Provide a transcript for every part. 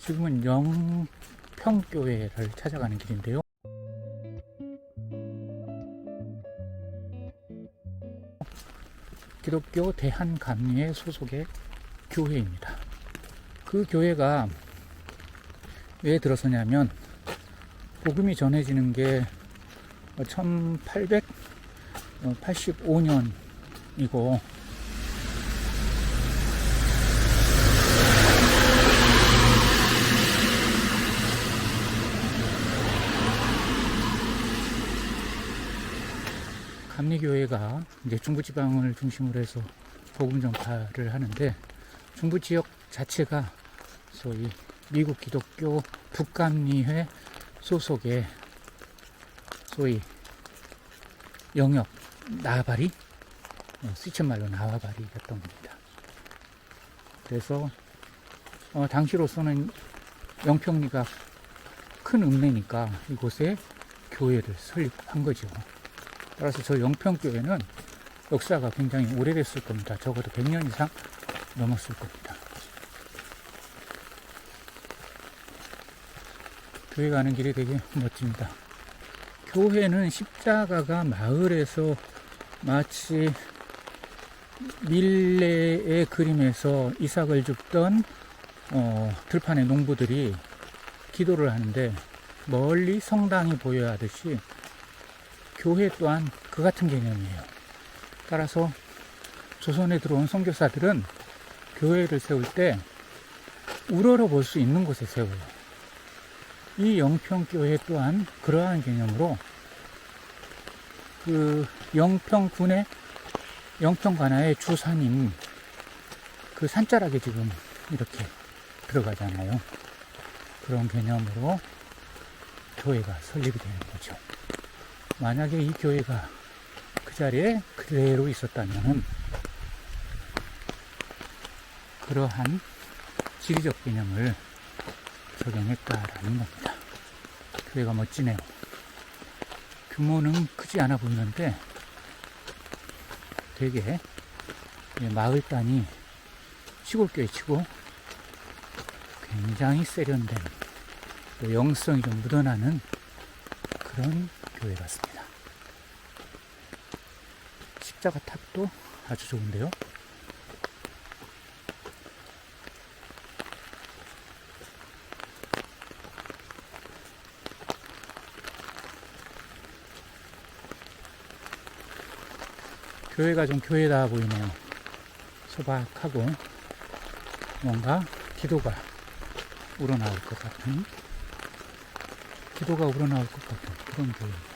지금은 영평교회를 찾아가는 길인데요. 기독교 대한감리회 소속의 교회입니다. 그 교회가 왜 들어서냐면 복음이 전해지는 게 1885년이고 감리교회가 이제 중부지방을 중심으로 해서 복음 전파를 하는데, 중부 지역 자체가 소위 미국 기독교 북감리회 소속의 소위 영역 나와바리, 스위천말로 나와바리였던 겁니다. 그래서 당시로서는 영평리가 큰 읍내니까 이곳에 교회를 설립한 거죠. 따라서 저 영평교회는 역사가 굉장히 오래됐을 겁니다. 적어도 100년 이상 넘었을 겁니다. 교회 가는 길이 되게 멋집니다. 교회는 십자가가 마을에서 마치 밀레의 그림에서 이삭을 줍던 들판의 농부들이 기도를 하는데 멀리 성당이 보여야 하듯이 교회 또한 그 같은 개념이에요. 따라서 조선에 들어온 선교사들은 교회를 세울 때 우러러 볼 수 있는 곳에 세워요. 이 영평교회 또한 그러한 개념으로 그 영평군의 영평관아의 주산인 그 산자락에 지금 이렇게 들어가잖아요. 그런 개념으로 교회가 설립이 되는 거죠. 만약에 이 교회가 그 자리에 그대로 있었다면 그러한 지리적 개념을 적용했다라는 겁니다. 교회가 멋지네요. 규모는 크지 않아 보이는데 되게 마을 단위 시골교회 치고 굉장히 세련된, 또 영성이 좀 묻어나는 그런 교회 같습니다. 십자가 탑도 아주 좋은데요. 교회가 좀 교회다 보이네요. 소박하고 뭔가 기도가 우러나올 것 같은 그런 교회입니다.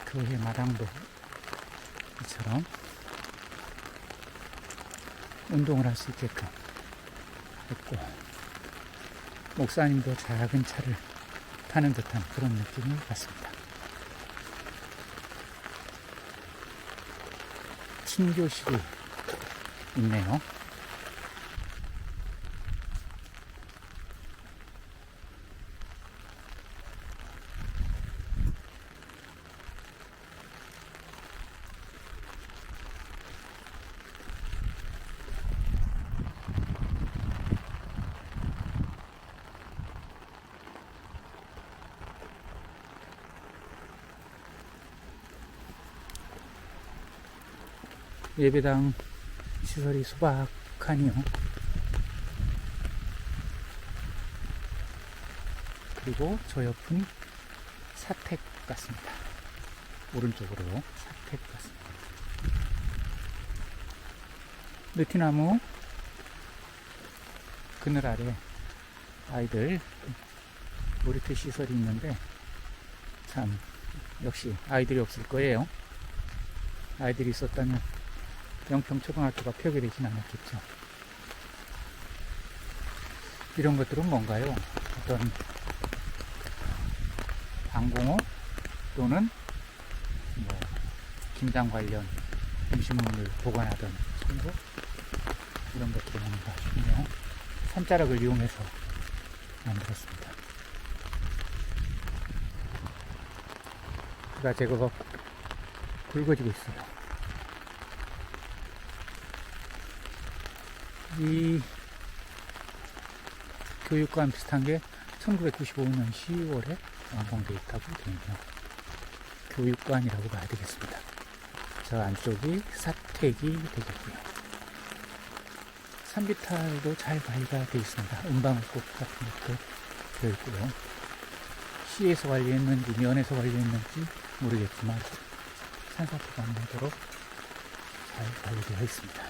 교회 마당도 이처럼 운동을 할 수 있게끔 했고, 목사님도 작은 차를 타는 듯한 그런 느낌이 같습니다. 친교실이 있네요. 예배당 시설이 소박하니요. 그리고 저 옆은 사택 같습니다. 오른쪽으로 사택 같습니다. 느티나무 그늘 아래 아이들 놀이터 시설이 있는데, 참 역시 아이들이 없을 거예요. 아이들이 있었다면 영평초등학교가 폐교되진 않았겠죠. 이런 것들은 뭔가요? 어떤 방공호 또는 뭐 김장 관련 음식물을 보관하던 창고, 이런 것들이 뭔가 싶네요. 산자락을 이용해서 만들었습니다. 아파트가 제법 굵어지고 있어요. 이 교육관 비슷한 게 1995년 10월에 완공되어 있다고 되네요. 교육관이라고 봐야 되겠습니다. 저 안쪽이 사택이 되겠고요. 산비탈도 잘 관리가 되어 있습니다. 은방꽃 같은 것도 되어 있고요. 시에서 관리했는지 면에서 관리했는지 모르겠지만 산사태가 안 나도록 잘 관리되어 있습니다.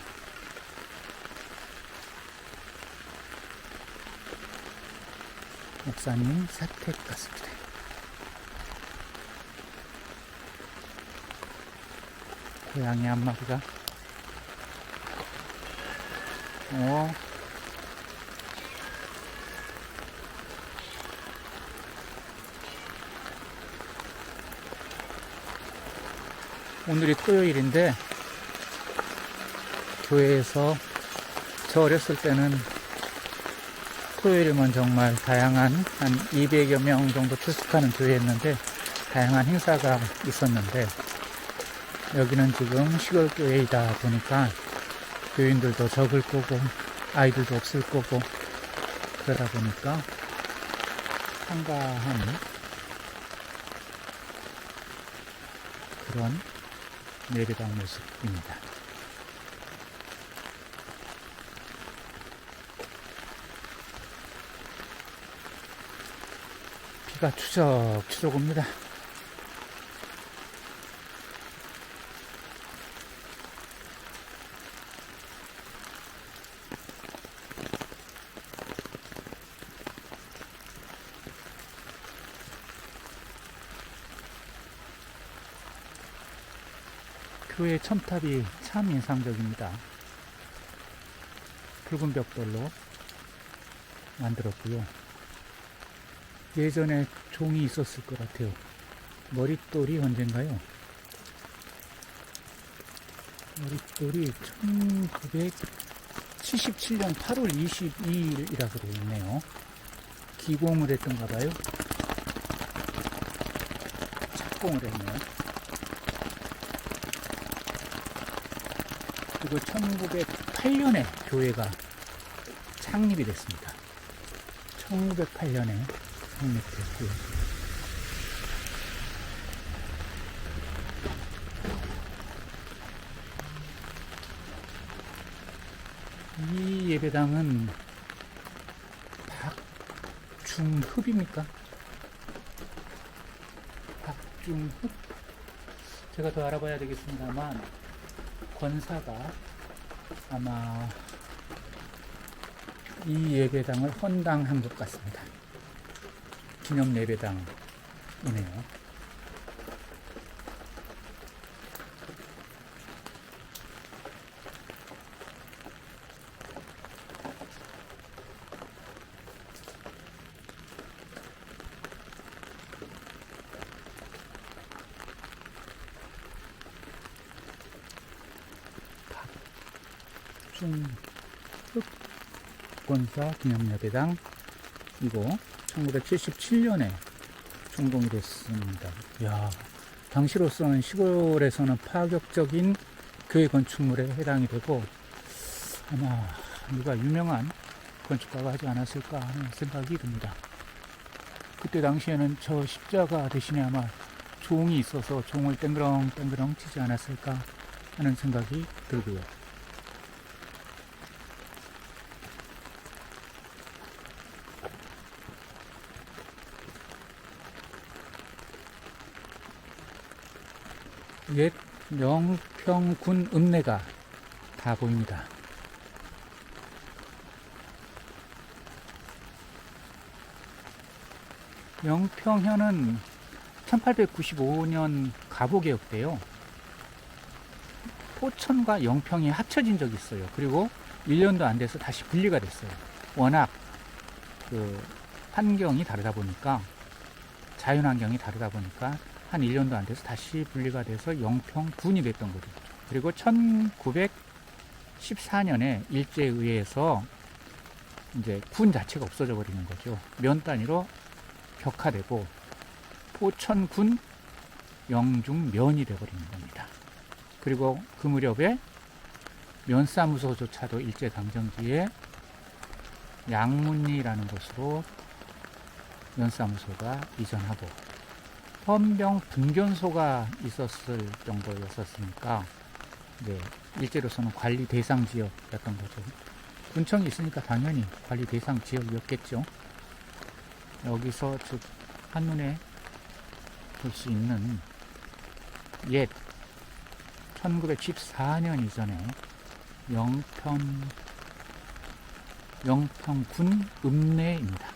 목사님 사택 같습니다. 고양이 한 마리가 오늘이 토요일인데 교회에서 저 어렸을 때는 토요일이면 정말 다양한 한 200여 명 정도 출석하는 교회였는데 다양한 행사가 있었는데 여기는 지금 시골 교회이다 보니까 교인들도 적을 거고 아이들도 없을 거고 그러다 보니까 한가한 그런 예배당 모습입니다. 비가 추적추적 옵니다. 교회 첨탑이 참 인상적입니다. 붉은 벽돌로 만들었고요. 예전에 종이 있었을 것 같아요. 머릿돌이 언젠가요? 머릿돌이 1977년 8월 22일이라고 되어 있네요. 기공을 했던가 봐요. 착공을 했네요. 그리고 1908년에 교회가 창립이 됐습니다. 1908년에 창립됐고요. 이 예배당은 박중흡입니까? 박중흡? 제가 더 알아봐야 되겠습니다만 권사가 아마 이 예배당을 헌당한 것 같습니다. 기념 예배당이네요. 권사 기념예배당 이거 1977년에 준공이 됐습니다. 이야, 당시로서는 시골에서는 파격적인 교회 건축물에 해당이 되고 아마 누가 유명한 건축가가 하지 않았을까 하는 생각이 듭니다. 그때 당시에는 저 십자가 대신에 아마 종이 있어서 종을 땡그렁 치지 않았을까 하는 생각이 들고요. 옛 영평군 읍내가 다 보입니다. 영평현은 1895년 가보개혁 때요. 포천과 영평이 합쳐진 적이 있어요. 그리고 1년도 안 돼서 다시 분리가 됐어요. 워낙 그 환경이 다르다 보니까 자연환경이 다르다 보니까 한 1년도 안 돼서 다시 분리가 돼서 영평군이 됐던 거죠. 그리고 1914년에 일제의회에서 이제 군 자체가 없어져 버리는 거죠. 면 단위로 격화되고 포천군 영중면이 되어버리는 겁니다. 그리고 그 무렵에 면사무소조차도 일제강점기에 양문리라는 곳으로 면사무소가 이전하고 헌병 분견소가 있었을 정도였었으니까 네, 일제로서는 관리 대상 지역이었던 거죠. 군청이 있으니까 당연히 관리 대상 지역이었겠죠. 여기서 즉 한눈에 볼 수 있는 옛 1914년 이전에 영평군 읍내입니다.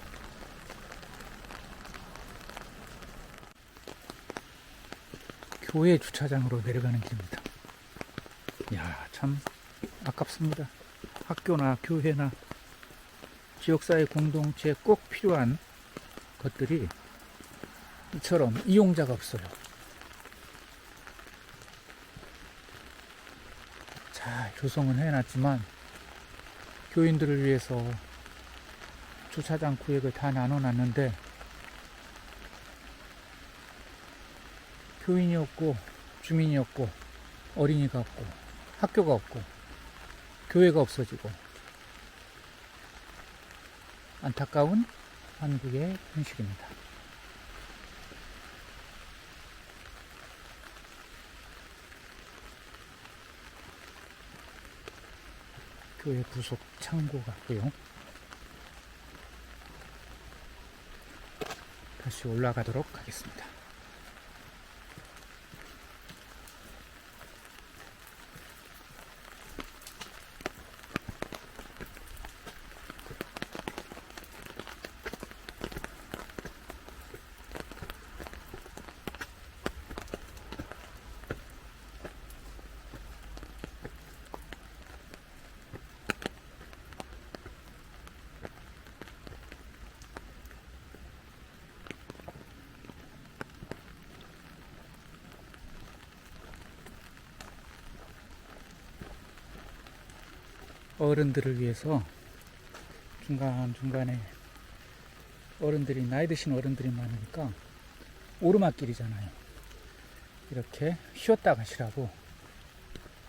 교회 주차장으로 내려가는 길입니다. 이야, 참 아깝습니다. 학교나 교회나 지역사회 공동체에 꼭 필요한 것들이 이처럼 이용자가 없어요. 잘 조성은 해놨지만 교인들을 위해서 주차장 구역을 다 나눠놨는데 교인이 없고 주민이 없고 어린이가 없고 학교가 없고 교회가 없어지고 안타까운 한국의 현실입니다. 교회 부속 창고 같고요. 다시 올라가도록 하겠습니다. 어른들을 위해서 중간중간에 어른들이, 나이 드신 어른들이 많으니까 오르막길이잖아요. 이렇게 쉬었다 가시라고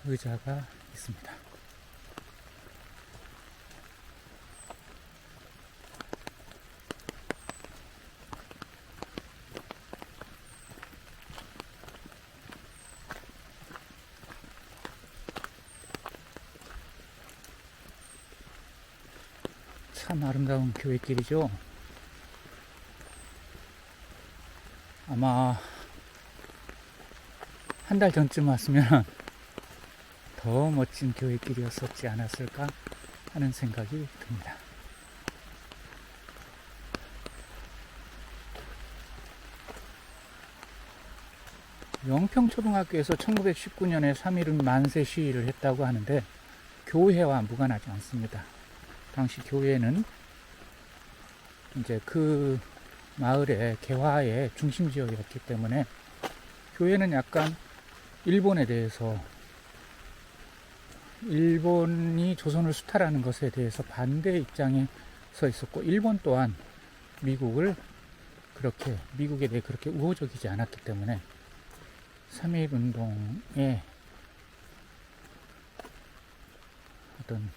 의자가 있습니다. 참 아름다운 교회길이죠. 아마 한 달 전쯤 왔으면 더 멋진 교회길이었었지 않았을까 하는 생각이 듭니다. 영평초등학교에서 1919년에 3.1운 만세 시위를 했다고 하는데 교회와 무관하지 않습니다. 당시 교회는 이제 그 마을의 개화의 중심 지역이었기 때문에 교회는 약간 일본에 대해서, 일본이 조선을 수탈하는 것에 대해서 반대 입장에 서 있었고, 일본 또한 미국에 대해 그렇게 우호적이지 않았기 때문에 3.1 운동의 어떤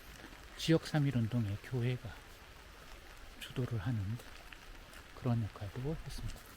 지역 3.1 운동의 교회가 주도를 하는 그런 역할도 했습니다.